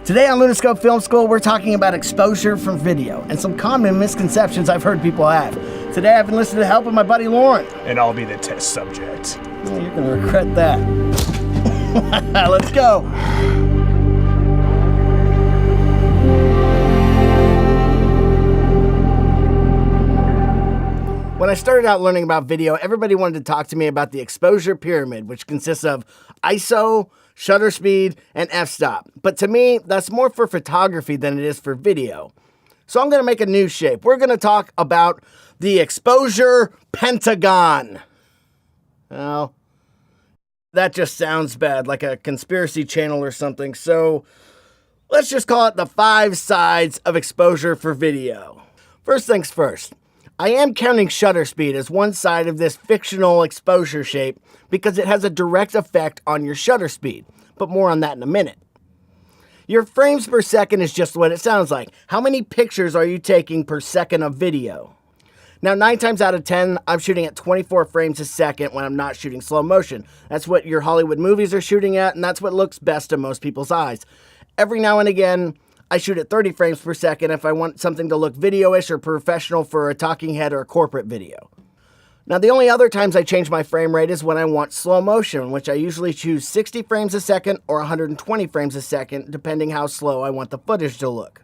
Today on Lunascope Film School, we're talking about exposure from video and some common misconceptions I've heard people have. Today I've enlisted the help of my buddy Lauren. And I'll be the test subject. Well, you're gonna regret that. Let's go. When I started out learning about video, everybody wanted to talk to me about the exposure pyramid, which consists of ISO, shutter speed, and f-stop. But to me, that's more for photography than it is for video. So I'm going to make a new shape. We're going to talk about the exposure pentagon. Well, that just sounds bad, like a conspiracy channel or something. So let's just call it the 5 sides of exposure for video. First things first. I am counting shutter speed as one side of this fictional exposure shape because it has a direct effect on your shutter speed, but more on that in a minute. Your frames per second is just what it sounds like. How many pictures are you taking per second of video? Now, 9 times out of 10, I'm shooting at 24 frames a second when I'm not shooting slow motion. That's what your Hollywood movies are shooting at, and that's what looks best to most people's eyes. Every now and again, I shoot at 30 frames per second if I want something to look video-ish or professional for a talking head or a corporate video. Now, the only other times I change my frame rate is when I want slow motion, which I usually choose 60 frames a second or 120 frames a second, depending how slow I want the footage to look.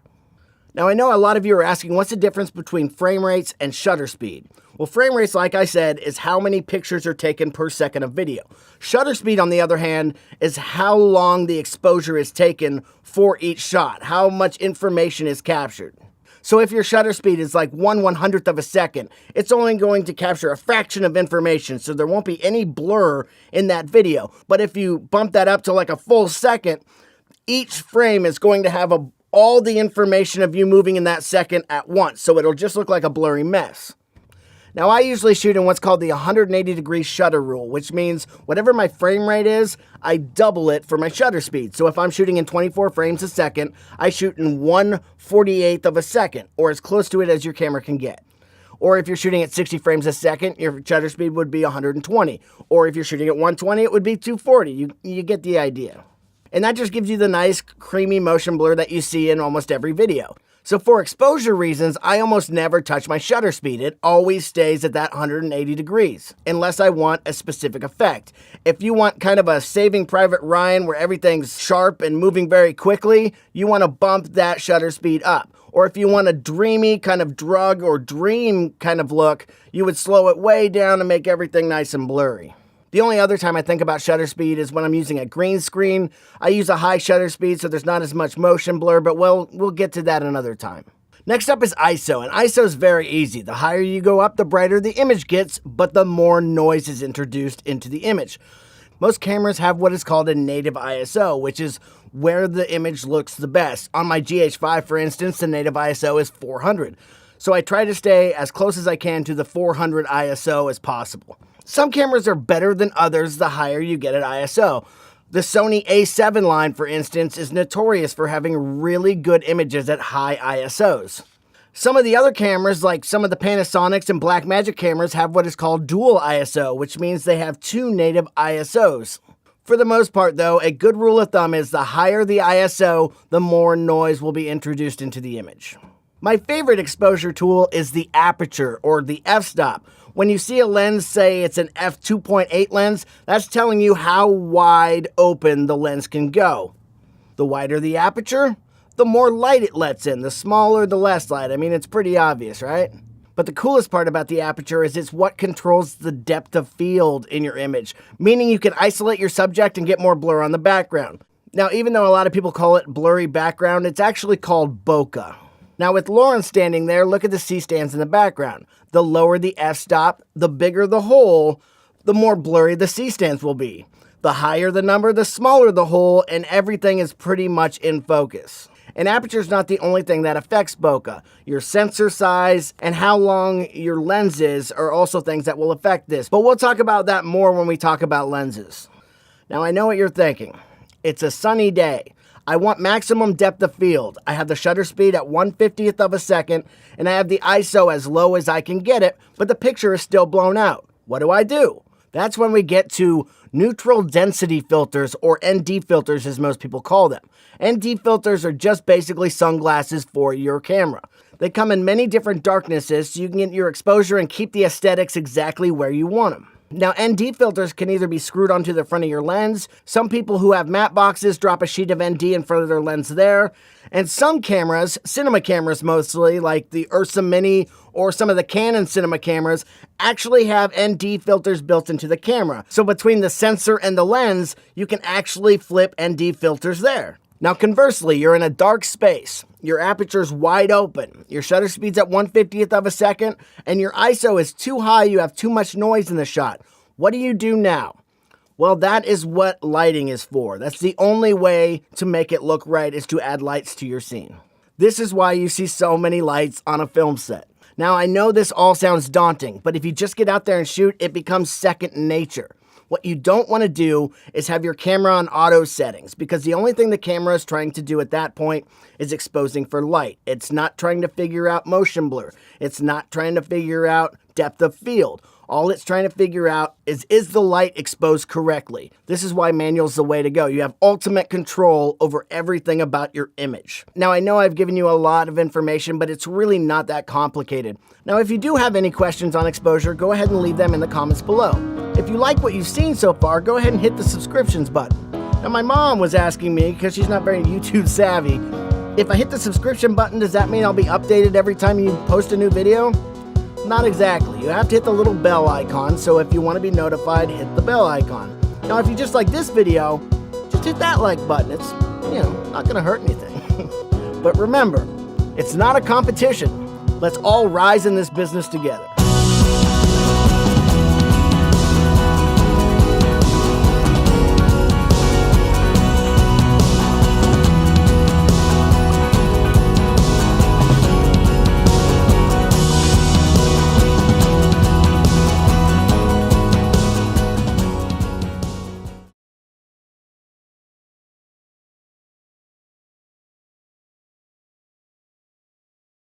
Now, I know a lot of you are asking, what's the difference between frame rates and shutter speed? Well, frame rates, like I said, is how many pictures are taken per second of video. Shutter speed, on the other hand, is how long the exposure is taken for each shot, how much information is captured. So if your shutter speed is like 1/100th of a second, it's only going to capture a fraction of information, so there won't be any blur in that video. But if you bump that up to like a full second, each frame is going to have all the information of you moving in that second at once, so it'll just look like a blurry mess. Now, I usually shoot in what's called the 180-degree shutter rule, which means whatever my frame rate is, I double it for my shutter speed. So if I'm shooting in 24 frames a second, I shoot in 1/48th of a second, or as close to it as your camera can get. Or if you're shooting at 60 frames a second, your shutter speed would be 120. Or if you're shooting at 120, it would be 240. You get the idea. And that just gives you the nice, creamy motion blur that you see in almost every video. So for exposure reasons, I almost never touch my shutter speed. It always stays at that 180 degrees, unless I want a specific effect. If you want kind of a Saving Private Ryan where everything's sharp and moving very quickly, you want to bump that shutter speed up. Or if you want a dreamy kind of drug or dream kind of look, you would slow it way down and make everything nice and blurry. The only other time I think about shutter speed is when I'm using a green screen. I use a high shutter speed so there's not as much motion blur, but we'll get to that another time. Next up is ISO, and ISO is very easy. The higher you go up, the brighter the image gets, but the more noise is introduced into the image. Most cameras have what is called a native ISO, which is where the image looks the best. On my GH5, for instance, the native ISO is 400. So I try to stay as close as I can to the 400 ISO as possible. Some cameras are better than others the higher you get at ISO. The Sony A7 line, for instance, is notorious for having really good images at high ISOs. Some of the other cameras, like some of the Panasonics and Blackmagic cameras, have what is called dual ISO, which means they have 2 native ISOs. For the most part, though, a good rule of thumb is the higher the ISO, the more noise will be introduced into the image. My favorite exposure tool is the Aperture, or the f-stop. When you see a lens, say it's an f2.8 lens, that's telling you how wide open the lens can go. The wider the aperture, the more light it lets in. The smaller, the less light. I mean, it's pretty obvious, right? But the coolest part about the aperture is it's what controls the depth of field in your image, meaning you can isolate your subject and get more blur on the background. Now, even though a lot of people call it blurry background, it's actually called bokeh. Now, with Lauren standing there, look at the C-stands in the background. The lower the f-stop, the bigger the hole, the more blurry the C-stands will be. The higher the number, the smaller the hole, and everything is pretty much in focus. And aperture is not the only thing that affects bokeh. Your sensor size and how long your lens is are also things that will affect this. But we'll talk about that more when we talk about lenses. Now, I know what you're thinking. It's a sunny day. I want maximum depth of field. I have the shutter speed at 1/50th of a second, and I have the ISO as low as I can get it, but the picture is still blown out. What do? That's when we get to neutral density filters, or ND filters as most people call them. ND filters are just basically sunglasses for your camera. They come in many different darknesses, so you can get your exposure and keep the aesthetics exactly where you want them. Now, ND filters can either be screwed onto the front of your lens. Some people who have matte boxes drop a sheet of ND in front of their lens there. And some cameras, cinema cameras mostly, like the Ursa Mini or some of the Canon cinema cameras, actually have ND filters built into the camera. So between the sensor and the lens, you can actually flip ND filters there. Now, conversely, you're in a dark space. Your aperture's wide open. Your shutter speed's at 1/50th of a second, and your ISO is too high. You have too much noise in the shot. What do you do now? Well, that is what lighting is for. That's the only way to make it look right, is to add lights to your scene. This is why you see so many lights on a film set. Now, I know this all sounds daunting, but if you just get out there and shoot, it becomes second nature. What you don't want to do is have your camera on auto settings, because the only thing the camera is trying to do at that point is exposing for light. It's not trying to figure out motion blur. It's not trying to figure out depth of field. All it's trying to figure out is the light exposed correctly? This is why manual's the way to go. You have ultimate control over everything about your image. Now, I know I've given you a lot of information, but it's really not that complicated. Now, if you do have any questions on exposure, go ahead and leave them in the comments below. If you like what you've seen so far, go ahead and hit the subscriptions button. Now, my mom was asking me, because she's not very YouTube savvy, if I hit the subscription button, does that mean I'll be updated every time you post a new video? Not exactly. You have to hit the little bell icon, so if you want to be notified, hit the bell icon. Now, if you just like this video, just hit that like button. It's, not going to hurt anything. But remember, it's not a competition. Let's all rise in this business together.